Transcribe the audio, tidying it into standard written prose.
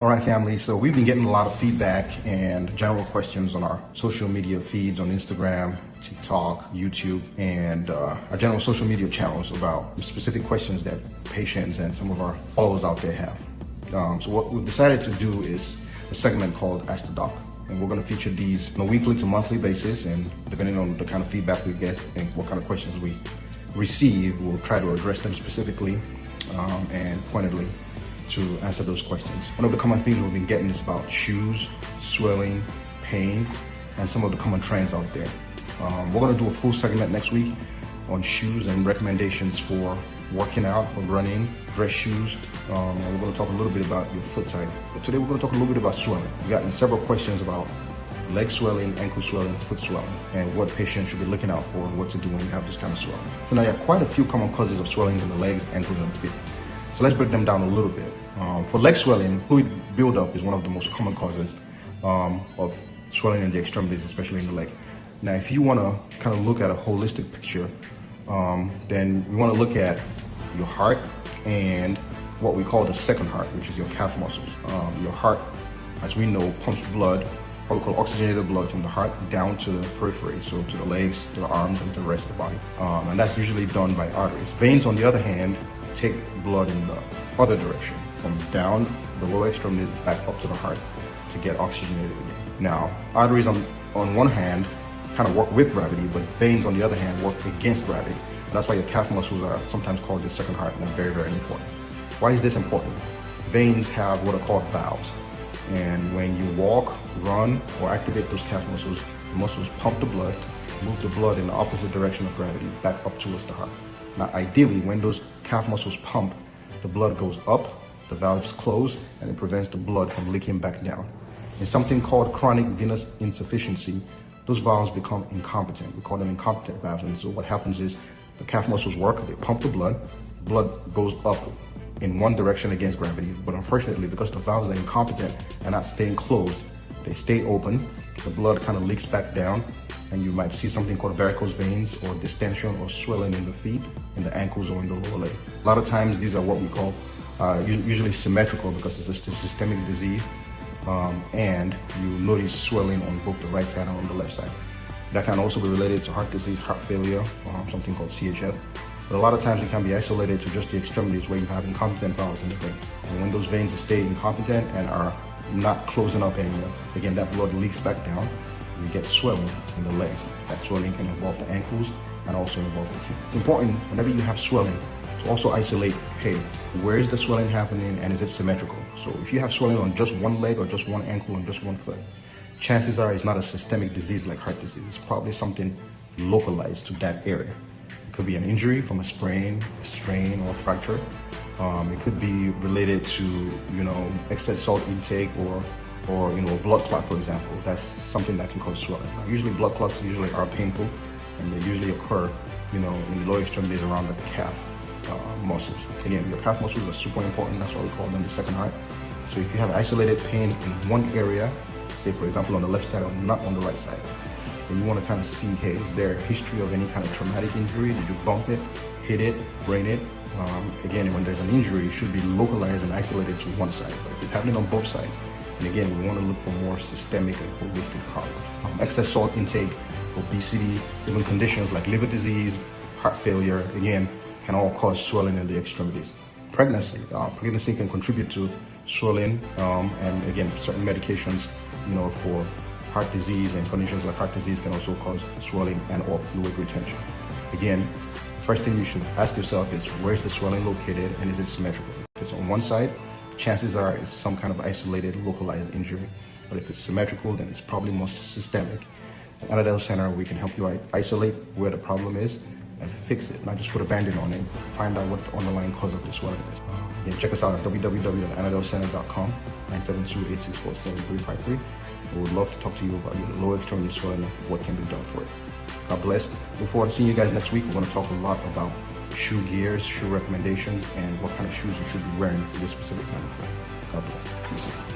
All right, family. So we've been getting a lot of feedback and general questions on our social media feeds on Instagram, TikTok, YouTube, and our general social media channels about specific questions that patients and some of our followers out there have. So what we've decided to do is a segment called Ask the Doc. And we're going to feature these on a weekly to monthly basis, and depending on the kind of feedback we get and what kind of questions we receive, we'll try to address them specifically and pointedly to answer those questions. One of the common themes we've been getting is about shoes, swelling, pain, and some of the common trends out there. We're going to do a full segment next week on shoes and recommendations for working out, for running, dress shoes, and we're going to talk a little bit about your foot type. But today we're going to talk a little bit about swelling. We've gotten several questions about leg swelling, ankle swelling, foot swelling, and what patients should be looking out for and what to do when you have this kind of swelling. So now you have quite a few common causes of swelling in the legs, ankles, and feet. So let's break them down a little bit. For leg swelling, fluid buildup is one of the most common causes of swelling in the extremities, especially in the leg. Now, if you want to kind of look at a holistic picture, then you want to look at your heart and what we call the second heart, which is your calf muscles. Your heart, as we know, pumps blood, what we call oxygenated blood, from the heart down to the periphery, so to the legs, to the arms, and to the rest of the body. And that's usually done by arteries. Veins, on the other hand, take blood in the other direction, from down the lower extremities back up to the heart to get oxygenated again. Now, arteries on one hand kind of work with gravity, but veins on the other hand work against gravity. And that's why your calf muscles are sometimes called the second heart, and they're very, very important. Why is this important? Veins have what are called valves. And when you walk, run, or activate those calf muscles, the muscles pump the blood, move the blood in the opposite direction of gravity back up towards the heart. Now, ideally, when those calf muscles pump, the blood goes up, the valves close, and it prevents the blood from leaking back down. In something called chronic venous insufficiency, those valves become incompetent. We call them incompetent valves. And so what happens is the calf muscles work, they pump the blood goes up in one direction against gravity. But unfortunately, because the valves are incompetent and not staying closed, they stay open, the blood kind of leaks back down, and you might see something called varicose veins or distension or swelling in the feet, in the ankles, or in the lower leg. A lot of times these are what we call usually symmetrical, because it's a systemic disease, and you notice swelling on both the right side and on the left side. That can also be related to heart disease, heart failure, something called CHF. But a lot of times it can be isolated to just the extremities where you have incompetent valves in the vein. And when those veins stay incompetent and are not closing up anymore, again, that blood leaks back down, you get swelling in the legs. That swelling can involve the ankles and also involve the feet. It's important whenever you have swelling to also isolate, hey, where is the swelling happening and is it symmetrical? So if you have swelling on just one leg or just one ankle and just one foot, chances are it's not a systemic disease like heart disease. It's probably something localized to that area. It could be an injury from a sprain, strain, or fracture. It could be related to, excess salt intake or blood clot, for example. That's something that can cause swelling. Now, usually blood clots usually are painful, and they usually occur, in the lower extremities around the calf muscles. Again, your calf muscles are super important. That's why we call them the second heart. So if you have isolated pain in one area, say for example on the left side or not on the right side, then you want to kind of see, hey, is there a history of any kind of traumatic injury? Did you bump it, hit it, brain it? Again, when there's an injury, it should be localized and isolated to one side. But if it's happening on both sides, and again, we want to look for more systemic and holistic problems. Excess salt intake, obesity, even conditions like liver disease, heart failure, again, can all cause swelling in the extremities. Pregnancy can contribute to swelling, and again, certain medications, for heart disease and conditions like heart disease can also cause swelling and or fluid retention. Again, first thing you should ask yourself is, where is the swelling located and is it symmetrical? If it's on one side, chances are it's some kind of isolated, localized injury. But if it's symmetrical, then it's probably more systemic. At Anadel Center, we can help you isolate where the problem is and fix it, not just put a band-aid on it, find out what the underlying cause of the swelling is. Again, check us out at www.anadelcenter.com, 972-864-7353. We would love to talk to you about your lower extremity swelling and what can be done for it. God bless. Look forward to seeing you guys next week. We're going to talk a lot about shoe gears, shoe recommendations, and what kind of shoes you should be wearing for this specific time of frame. God bless. Peace.